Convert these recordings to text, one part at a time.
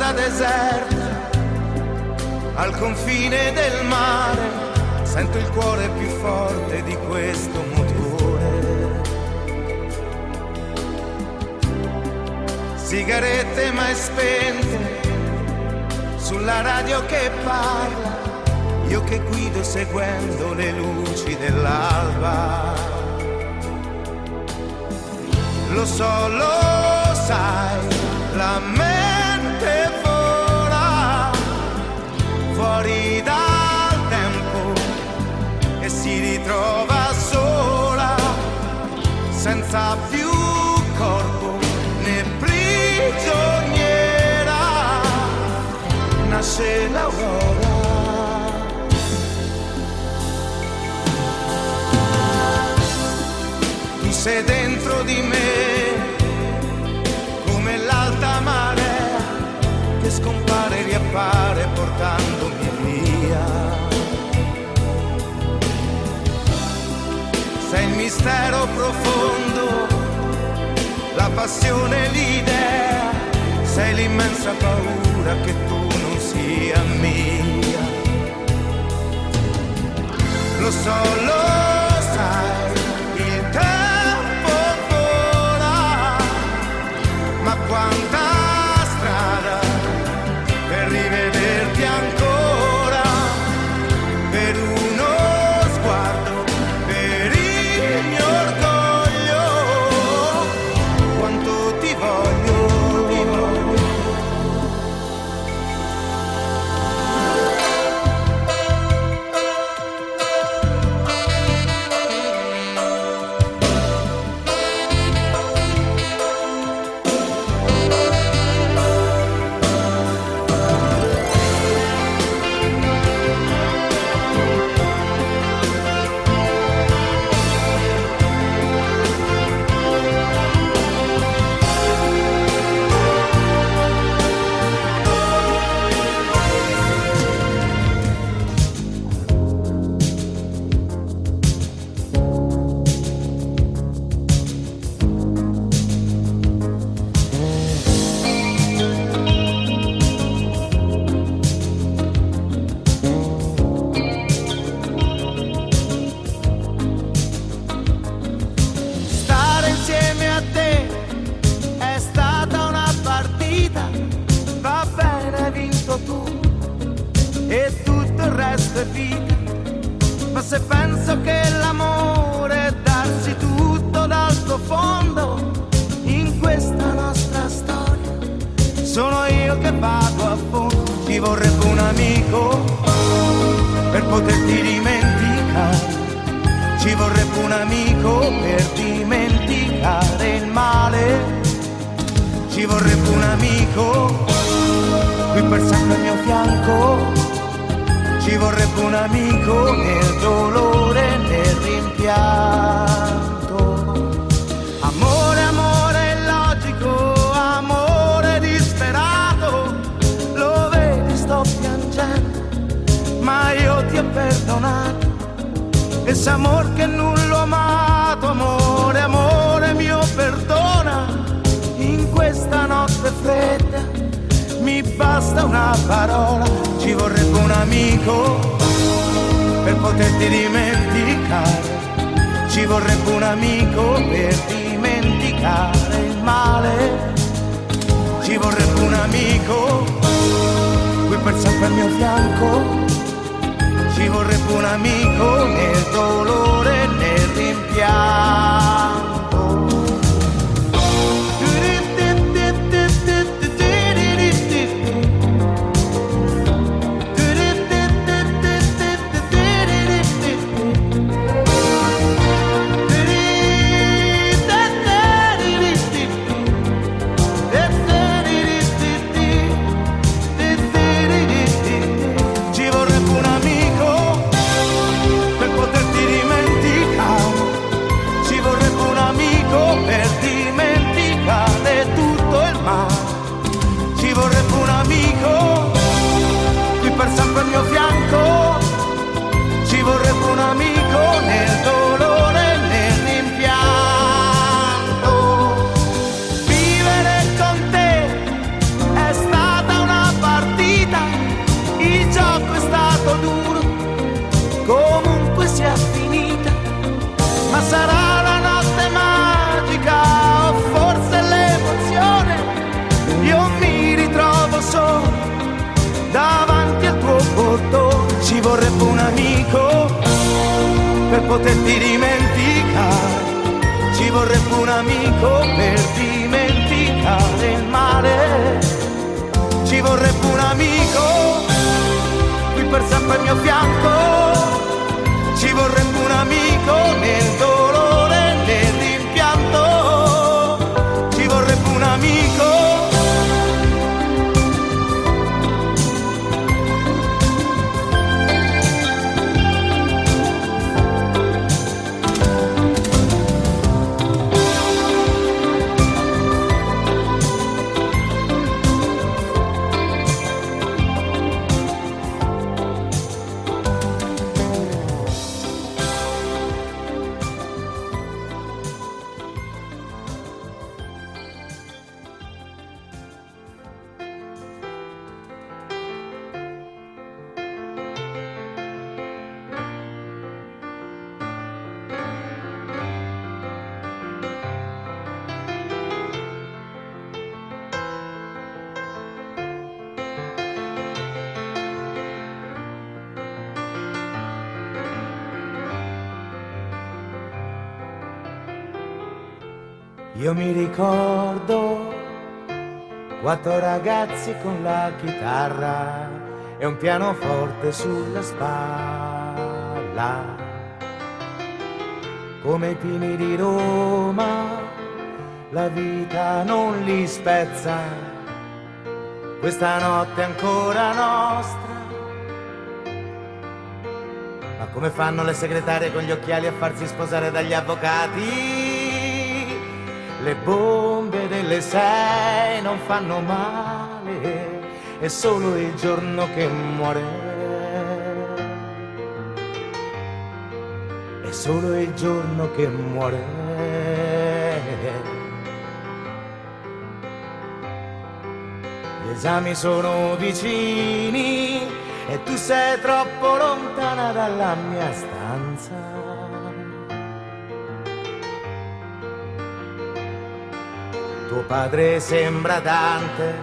terra deserta, al confine del mare, sento il cuore più forte di questo motore. Sigarette mai spente, sulla radio che parla, io che guido seguendo le luci dell'alba. Lo so, lo sai, la mente vola fuori dal tempo e si ritrova sola, senza più corpo né prigioniera. Nasce l'aurora. Tu sei dentro di me come l'alta marea che scompare e riappare portandomi via. Sei il mistero profondo, la passione, l'idea, sei l'immensa paura che tu non sia mia. Lo so, lo sai, il tempo vola, ma quanta strada per rivederti ancora, per uno sguardo, per il mio orgoglio, quanto ti voglio, ti voglio. Stare insieme a te è stata una partita, va bene, hai vinto tu e tutto il resto è vita. Ma se penso che l'amore è darsi tutto dal profondo in questa nostra storia, sono io che vado a fondo. Ci vorrebbe un amico per poterti dimenticare, ci vorrebbe un amico per dimenticare il male, ci vorrebbe un amico qui per sempre al mio fianco, ci vorrebbe un amico nel dolore, nel rimpianto. Amore, amore illogico, amore disperato, lo vedi sto piangendo, ma io ti ho perdonato. Ese amor che non l'ho amato, amore, amore mio, perdona. In questa notte fredda mi basta una parola, ci vorrebbe un amico per poterti dimenticare, ci vorrebbe un amico per dimenticare il male, ci vorrebbe un amico qui per sempre al mio fianco, ci vorrebbe un amico nel dolore, nel rimpianto. Per sempre al mio fianco, ci vorrebbe un amico nel dolore, nel rimpianto. Vivere con te è stata una per poterti dimenticare. Ci vorrebbe un amico per dimenticare il male. Ci vorrebbe un amico qui per sempre al mio fianco. Ci vorrebbe un amico nel dolore, nel rimpianto. Ci vorrebbe un amico. Io mi ricordo 4 ragazzi con la chitarra e un pianoforte sulla spalla. Come i pini di Roma, la vita non li spezza. Questa notte è ancora nostra. Ma come fanno le segretarie con gli occhiali a farsi sposare dagli avvocati? Le bombe delle 6 non fanno male, è solo il giorno che muore. È solo il giorno che muore. Gli esami sono vicini e tu sei troppo lontana dalla mia stanza. Tuo padre sembra Dante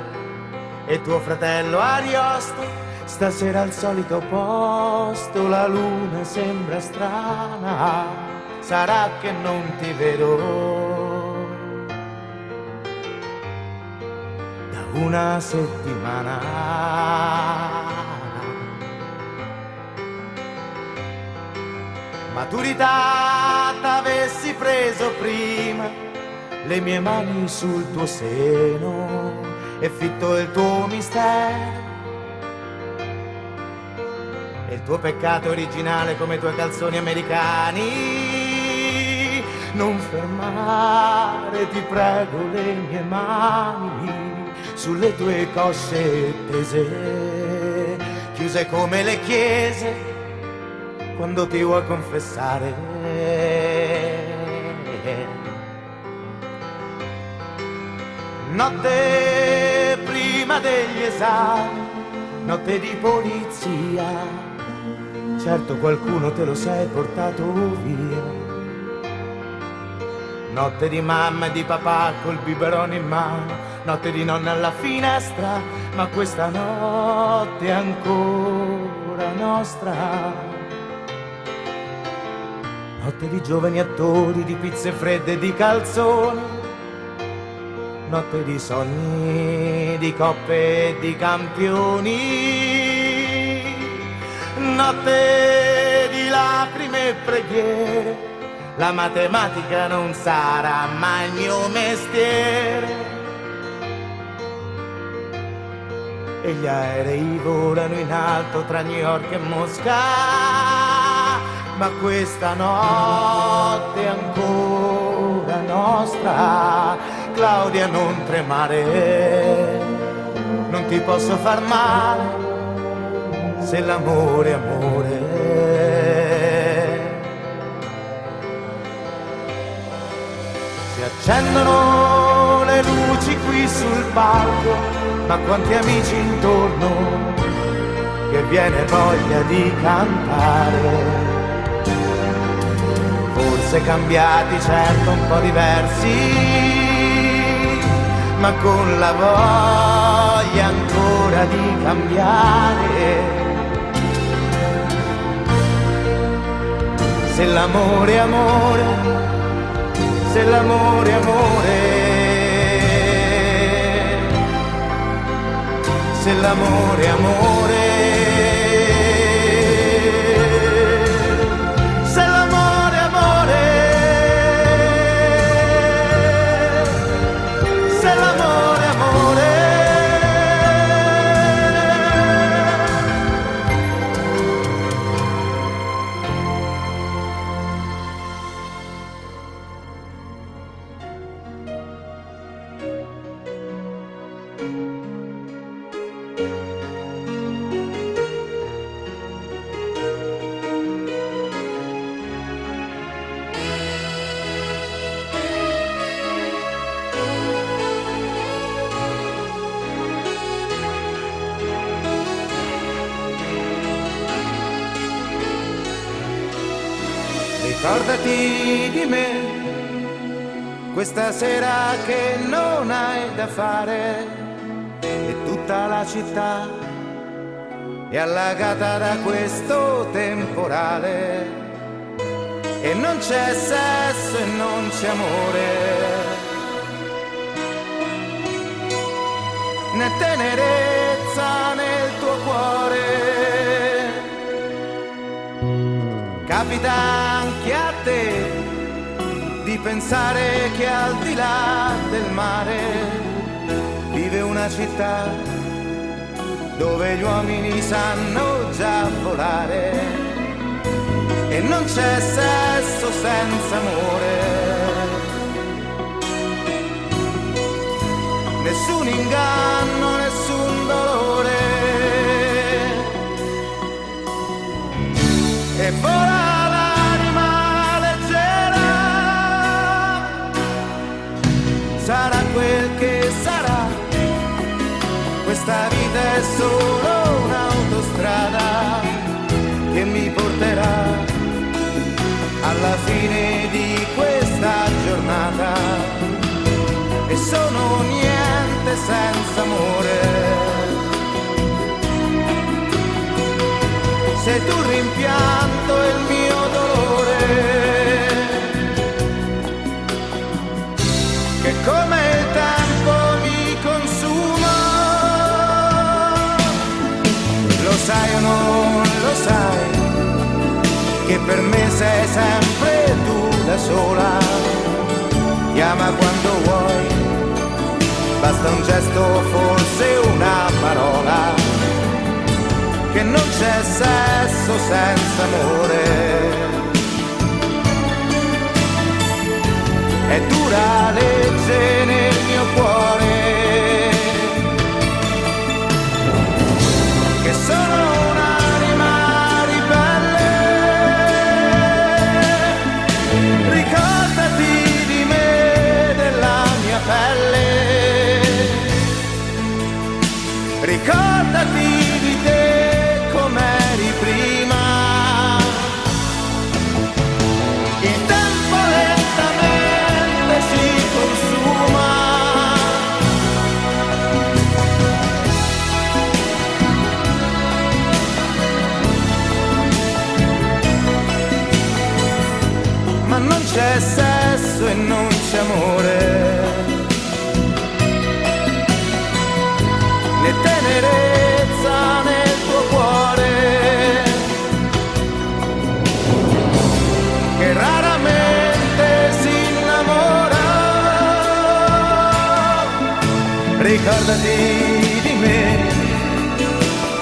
e tuo fratello Ariosto. Stasera al solito posto, la luna sembra strana. Sarà che non ti vedo da una settimana. Maturità t'avessi preso prima, le mie mani sul tuo seno e fitto il tuo mistero e il tuo peccato originale come i tuoi calzoni americani. Non fermare, ti prego, le mie mani sulle tue cosce tese, chiuse come le chiese quando ti vuoi confessare. Notte prima degli esami, notte di polizia, certo qualcuno te lo sei portato via. Notte di mamma e di papà col biberone in mano, notte di nonna alla finestra, ma questa notte è ancora nostra. Notte di giovani attori, di pizze fredde e di calzoni, notte di sogni, di coppe e di campioni, notte di lacrime e preghiere. La matematica non sarà mai il mio mestiere e gli aerei volano in alto tra New York e Mosca, ma questa notte è ancora nostra. Claudia, non tremare, non ti posso far male se l'amore è amore. Si accendono le luci qui sul palco, ma quanti amici intorno che viene voglia di cantare. Forse cambiati, certo un po' diversi, ma con la voglia ancora di cambiare. Se l'amore è amore, se l'amore è amore, se l'amore è amore, se l'amore è amore, se l'amore è amore. Ricordati di me, questa sera che non hai da fare, e tutta la città è allagata da questo temporale, e non c'è sesso e non c'è amore, né tenerezza nel tuo cuore. Capita anche a te di pensare che al di là del mare vive una città dove gli uomini sanno già volare, e non c'è sesso senza amore, nessun inganno, nessun dolore, e vola l'anima leggera, sarà quel che sarà, questa vita è solo un'autostrada che mi porterà alla fine di questa giornata, e sono niente senza amore. Sei tu il rimpianto e il mio dolore, che come il tempo mi consuma. Lo sai o non lo sai, che per me sei sempre tu da sola. Chiama quando vuoi, basta un gesto, forse una parola, che non c'è sesso senza amore. È dura legge nel mio cuore, che sono un'anima ribelle. Ricordati di me, della mia pelle, ricordati di te com'eri prima. Il tempo lentamente si consuma, ma non c'è sesso e non c'è amore, né tenerezza nel tuo cuore, che raramente si innamora. Ricordati di me,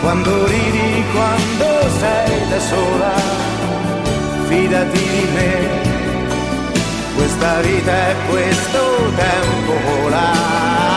quando ridi, quando sei da sola, fidati di me, questa vita è questo tempo vola.